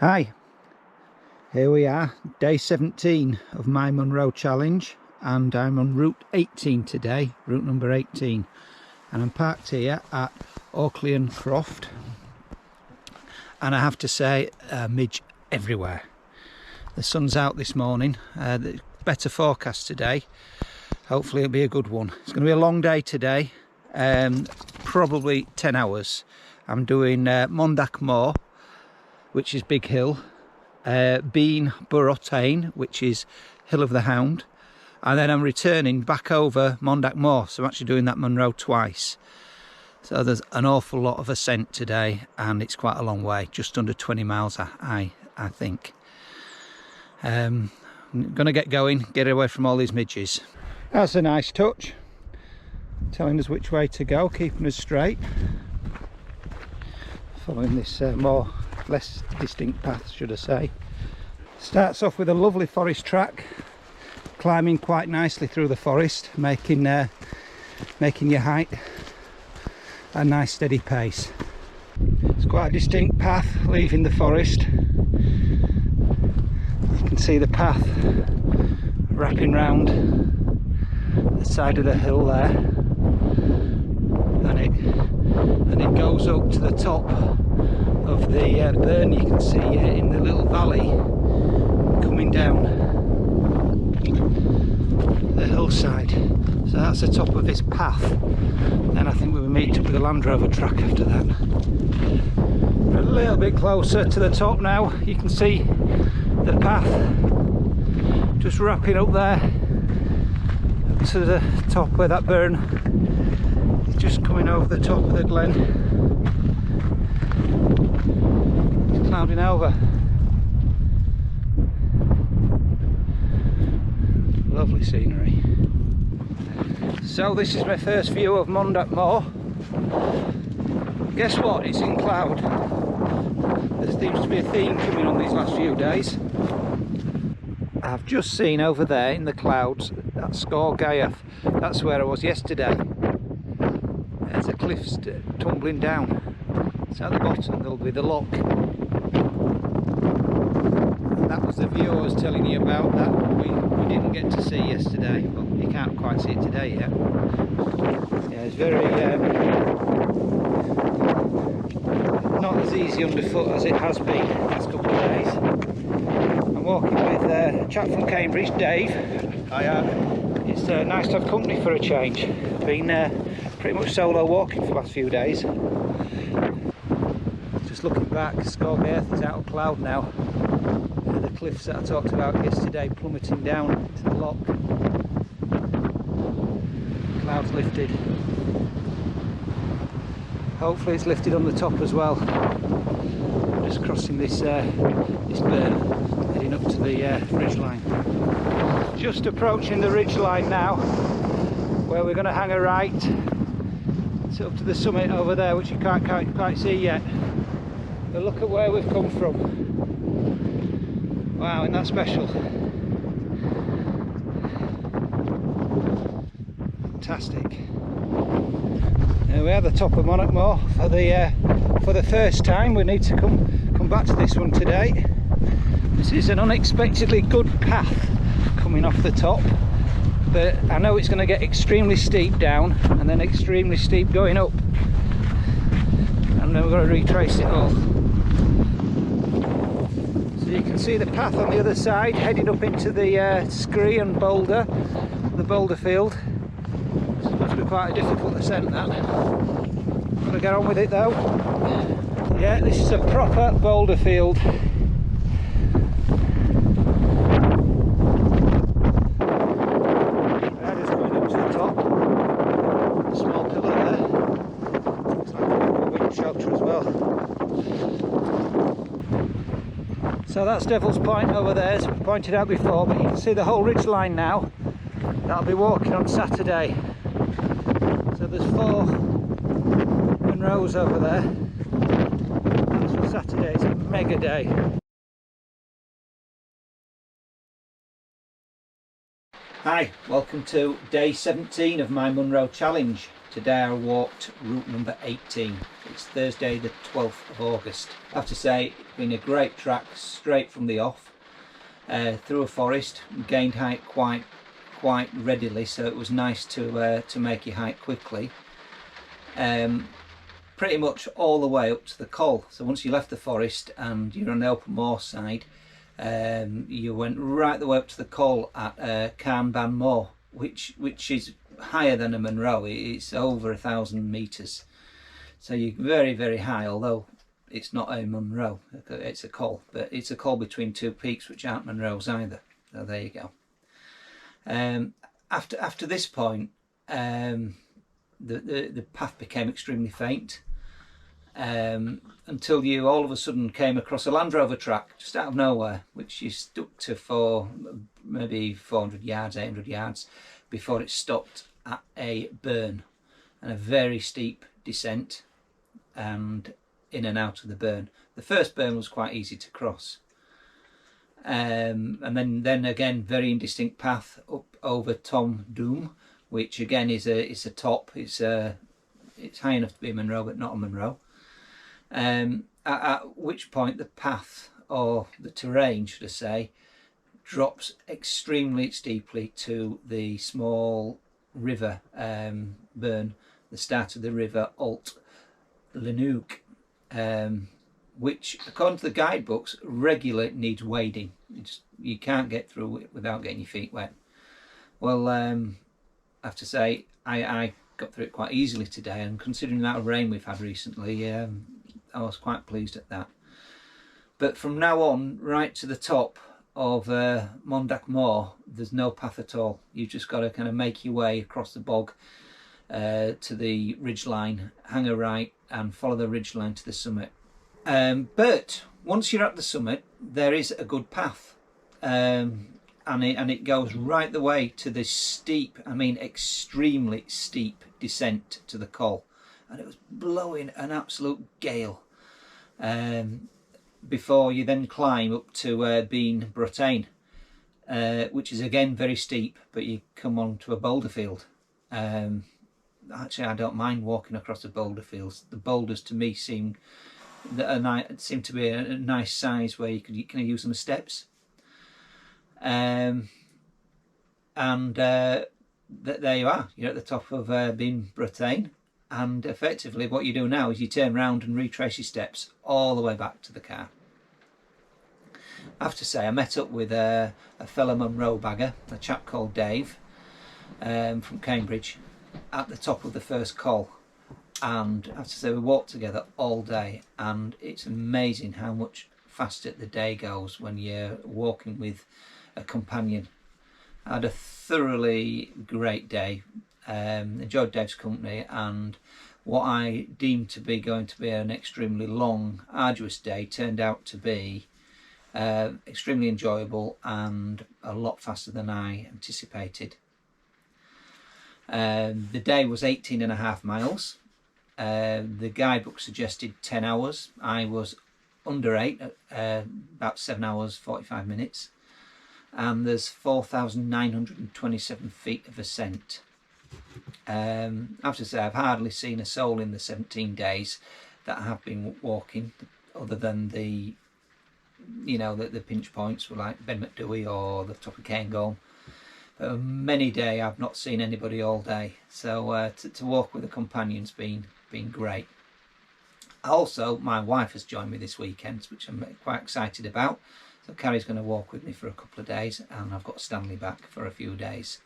Hi, here we are, day 17 of my Munros challenge, and I'm on route 18 today, route number 18, and I'm parked here at Oakley and Croft, and I have to say, midge everywhere. The sun's out this morning, better forecast today, hopefully it'll be a good one. It's going to be a long day today, probably 10 hours. I'm doing Monadh, which is Big Hill, Beinn, Bhrotain, which is Hill of the Hound, and then I'm returning back over Monadh, so I'm actually doing that Munros twice. So there's an awful lot of ascent today, and it's quite a long way, just under 20 miles I think. I'm going to get going, get away from all these midges. That's a nice touch, telling us which way to go, keeping us straight. Following this less distinct path, should I say. Starts off with a lovely forest track, climbing quite nicely through the forest, making your height a nice steady pace. It's quite a distinct path leaving the forest. You can see the path wrapping round the side of the hill there, and it goes up to the top of the Beinn. You can see in the little valley coming down the hillside. So that's the top of this path. Then I think we will meet up with the Land Rover track after that. We're a little bit closer to the top now. You can see the path just wrapping up there up to the top where that Beinn is just coming over the top of the glen. It's clouding over. Lovely scenery. So this is my first view of Monadh. Guess what? It's in cloud. There seems to be a theme coming on these last few days. I've just seen over there in the clouds that Scorgaeth. That's where I was yesterday. There's a cliff tumbling down. So at the bottom there'll be the lock. And that was the view I was telling you about that we didn't get to see yesterday, but you can't quite see it today yet. Yeah, it's very not as easy underfoot as it has been the last couple of days. I'm walking with a chap from Cambridge, Dave. It's nice to have company for a change. Been pretty much solo walking for the last few days. Just looking back, Scorgaeth is out of cloud now. The cliffs that I talked about yesterday plummeting down into the lock. Clouds lifted. Hopefully it's lifted on the top as well. I'm just crossing this Beinn, heading up to the ridgeline. Just approaching the ridgeline now, where we're going to hang a right. It's up to the summit over there, which you can't quite see yet. But look at where we've come from. Wow, isn't that special? Fantastic. There we are, the top of Monadh for the first time. We need to come back to this one today. This is an unexpectedly good path coming off the top, but I know it's going to get extremely steep down and then extremely steep going up, and then we're going to retrace it all. You can see the path on the other side heading up into the scree and boulder, the boulder field. It's supposed to be quite a difficult ascent, that. I'm going to get on with it though. Yeah, this is a proper boulder field. Yeah, just going up to the top. A small pillar there. Looks like a wind shelter as well. So that's Devil's Point over there, as I pointed out before, but you can see the whole ridge line now. That'll be walking on Saturday. So there's 4 Munros over there. That's for Saturday, it's a mega day. Hi, welcome to day 17 of my Munros challenge. Today I walked route number 18. It's Thursday the 12th of August. I have to say it's been a great track straight from the off, through a forest, gained height quite readily, so it was nice to make your height quickly. Pretty much all the way up to the Col. So once you left the forest and you're on the open moor side, you went right the way up to the Col at Carnban Moor, which is higher than a Munro. It's over 1,000 metres. So you're very, very high, although it's not a Munro, it's a Col. But it's a Col between two peaks which aren't Munros either. So there you go. After this point, the path became extremely faint, until you all of a sudden came across a Land Rover track just out of nowhere, which you stuck to for maybe 400 yards, 800 yards before it stopped at a burn, and a very steep descent and in and out of the burn. The first burn was quite easy to cross, and then again very indistinct path up over Tom Doom, which again is a top. It's high enough to be a Munro but not a Munro. At which point the path, or the terrain should I say, drops extremely steeply to the small river burn, the start of the river Alt Lenuk, which according to the guidebooks regularly needs wading. You can't get through it without getting your feet wet. Well, I have to say I got through it quite easily today, and considering the amount of rain we've had recently, I was quite pleased at that. But from now on, right to the top of Monadh Moor, there's no path at all. You've just got to kind of make your way across the bog to the ridgeline, hang a right and follow the ridgeline to the summit. But once you're at the summit, there is a good path, and it goes right the way to this steep, I mean extremely steep descent to the Col, and it was blowing an absolute gale, before you then climb up to Beinn, Bhrotain, which is again very steep, but you come on to a boulder field. Actually, I don't mind walking across the boulder fields. The boulders to me seem to be a nice size where you can use them as steps. There you are. You're at the top of Beinn, Bhrotain, and effectively what you do now is you turn around and retrace your steps all the way back to the car. I have to say, I met up with a fellow Munro bagger, a chap called Dave, from Cambridge, at the top of the first Col, and I have to say we walked together all day, and it's amazing how much faster the day goes when you're walking with a companion. I had a thoroughly great day, enjoyed Dave's company, and what I deemed to be going to be an extremely long, arduous day turned out to be extremely enjoyable and a lot faster than I anticipated. The day was 18.5 miles. The guidebook suggested 10 hours. I was under 8, about 7 hours 45 minutes. And there's 4,927 feet of ascent. I have to say, I've hardly seen a soul in the 17 days that I have been walking, other than the pinch points were like Ben McDewey or the top of Cairngorm. But many day I've not seen anybody all day, so to walk with a companion's been great. Also, my wife has joined me this weekend, which I'm quite excited about. So Carrie's going to walk with me for a couple of days, and I've got Stanley back for a few days.